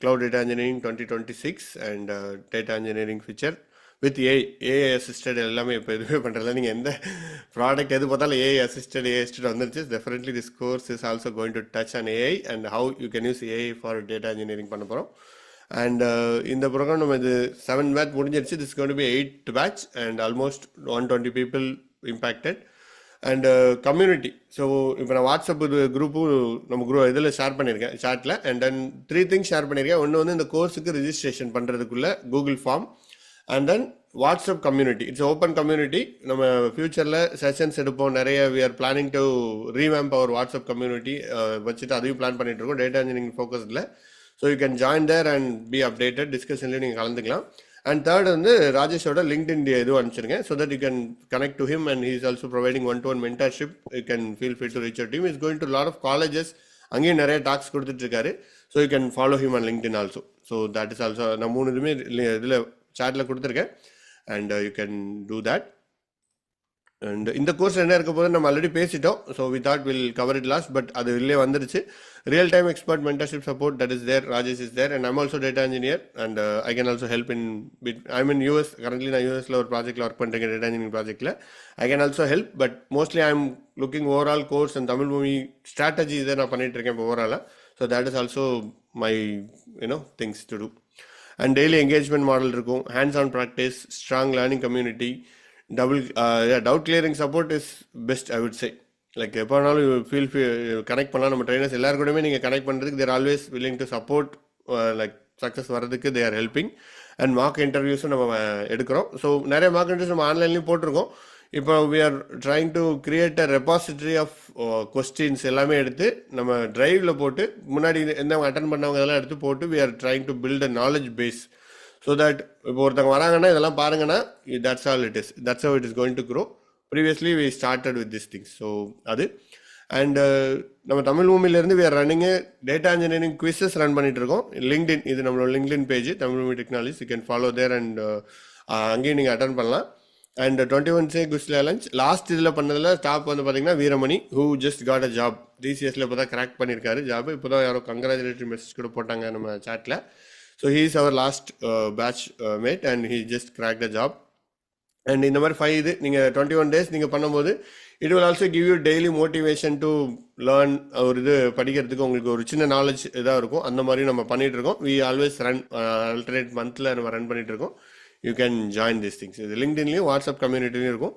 cloud data engineering 2026 and data engineering feature with AI assisted எல்லாமே இப்போ எதுவுமே பண்ணுறதில்ல. நீங்கள் எந்த ப்ராடக்ட் எது பார்த்தாலும் AI assisted வந்துருச்சு. Definitely this course is also going to touch on AI and how you can use AI for data engineering பண்ண போகிறோம். அண்ட் இந்த ப்ரோக்ராம் நம்ம இது 7 பேட்ச் முடிஞ்சிருச்சு. This going to be 8th batch and almost 120 people impacted. And community. So இப்போ நான் WhatsApp group நம்ம இதில் ஷேர் பண்ணியிருக்கேன் சாட்டில். அண்ட் தென் 3 things ஷேர் பண்ணியிருக்கேன். ஒன்று வந்து இந்த கோர்ஸுக்கு ரிஜிஸ்ட்ரேஷன் பண்ணுறதுக்குள்ள Google form. And then WhatsApp community, it's open community. நம்ம ஃபியூச்சரில் செஷன்ஸ் எடுப்போம் நிறைய. We are planning to revamp our WhatsApp community வச்சுட்டு அதையும் பிளான் பண்ணிட்டு இருக்கோம் டேட்டா இன்ஜினியரிங் ஃபோக்கஸில். So you can join there and be updated. டிஸ்கஷன்லேயும் நீங்கள் கலந்துக்கலாம். அண்ட் தேர்ட் வந்து ராஜேஷோட லிங்க்டின் இதுவும் அனுப்பிச்சிருக்கேன். So that you can connect to him and he is also providing 1-to-1 mentorship. You can feel free to reach out him. Is going to lot of colleges, அங்கேயும் நிறைய talks கொடுத்துட்டு இருக்காரு. So you can follow him on LinkedIn also. So that is also நான் 3 இதுவுமே இதில் சாட்டில் கொடுத்துருக்கேன். And you can do that. And இந்த கோர்ஸ் என்ன இருக்க போது நம்ம ஆல்ரெடி பேசிட்டோம். So we thought will cover it last, but அது இல்லையே வந்துருச்சு. Real time expert mentorship support, that is there. Rajesh is there and I'm also data engineer and I can also help in I'm in US. Currently நான் யூஎஸ்ல ஒரு ப்ராஜெக்ட்ல work பண்ணுறேன், data engineering ப்ராஜெக்ட்ல. I can also help, but mostly I am looking overall course and Tamil movie strategy இதை நான் பண்ணிட்டு இருக்கேன் இப்போ ஓவராலாக. So that is also my things to do. And daily engagement model இருக்கும், hands on practice, strong learning community, doubt clearing support is best I would say. Like எப்போ வேணாலும் feel connect பண்ணலாம். நம்ம ட்ரைனர்ஸ் எல்லாரு கூடயுமே நீங்கள் கனெக்ட் பண்ணுறதுக்கு there always willing to support. Like success வர்றதுக்கு they are helping. And mock இன்டர்வியூஸும் நம்ம எடுக்கிறோம். ஸோ நிறைய மார்க் இன்டர்வியூஸ் நம்ம ஆன்லைன்லேயும் போட்டிருக்கோம். இப்போ we are trying to create a repository of questions எல்லாமே எடுத்து நம்ம டிரைவில் போட்டு முன்னாடி எந்த அட்டன் பண்ணவங்க இதெல்லாம் எடுத்து போட்டு we are trying to build a knowledge base. So that இப்போ ஒருத்தவங்க வராங்கன்னா இதெல்லாம் பாருங்கன்னா that's all it is. That's how it is going to grow. Previously we started with this things. So அது அண்ட் நம்ம தமிழ் மூமிலேருந்து we are running data engineering quizzes run பண்ணிட்டு இருக்கோம். லிங்க்டின், இது நம்மளோட லிங்க்டின் பேஜ் தமிழ் மூமி technologies. You can follow there and அங்கேயும் நீங்கள் அட்டன் பண்ணலாம். அண்ட் 21 குவிஸ் சேலஞ்ச் லாஸ்ட் இதில் பண்ணதில் டாப் வந்து பார்த்தீங்கன்னா Veeramani, who just got a job. டிசிஎஸ்ல இப்போ தான் கிராக் பண்ணியிருக்காரு ஜாப். இப்போ தான் யாரோ கங்க்ராச்சுலேட்டரி மெசேஜ் கூட போட்டாங்க நம்ம சாட்டில். So he is our last batch mate and he just crack the job. And இந்த மாதிரி 5 இது நீங்கள் 21 days நீங்கள் பண்ணும்போது it will also give you daily motivation to learn. ஒரு இது படிக்கிறதுக்கு உங்களுக்கு ஒரு சின்ன நாலேஜ் இதாக இருக்கும். அந்த மாதிரி நம்ம பண்ணிட்டு இருக்கோம். வி ஆல்வேஸ் ரன் ஆல்டர்னேட் மந்த்தில் நம்ம ரன் பண்ணிட்டு இருக்கோம். You can join this things. இது லிங்க்டின்லையும் வாட்ஸ்அப் கம்யூனிட்டிலையும் இருக்கும்.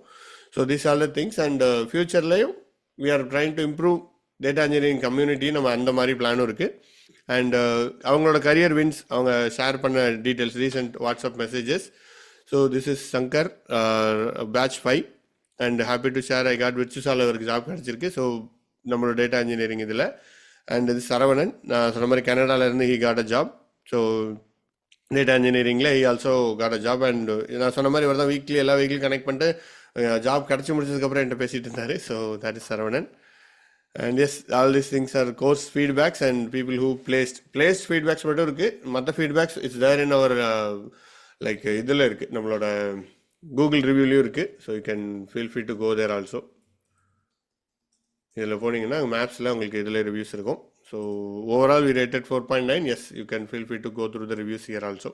So this all the things. And ஃபியூச்சர்லையும் we are trying to improve data engineering community. நம்ம அந்த மாதிரி பிளானும் இருக்குது. அண்ட் அவங்களோட கரியர் வின்ஸ் அவங்க ஷேர் பண்ண details, recent WhatsApp messages. So this is Shankar, batch 5 and happy to share I got விர்ச்சுசால் அவருக்கு ஜாப் கிடச்சிருக்கு. ஸோ நம்மளோட டேட்டா இன்ஜினியரிங் இதில். அண்ட் இது சரவணன், நான் சொன்ன மாதிரி கனடாவிலேருந்து he got a job. So data இன்ஜினியரிங்கில் he also got a job. And நான் சொன்ன மாதிரி இவர் தான் வீக்லி எல்லா வீக்லியும் கனெக்ட் பண்ணிட்டு ஜாப் கிடச்சி முடிச்சதுக்கப்புறம் என்கிட்ட பேசிகிட்டு இருந்தார். So that is Saravanan. And yes, all these things are course feedbacks and people who placed feedbacks மட்டும் இருக்கு. மற்ற feedbacks it's there in our like இதில் இருக்கு, நம்மளோட கூகுள் ரிவ்யூலையும் இருக்கு. So you can feel free to go there also. இதில் போனீங்கன்னா மேப்ஸில் உங்களுக்கு இதில் ரிவ்யூஸ் இருக்கும். So overall we rated 4.9. Yes, you can feel free to go through the reviews here also.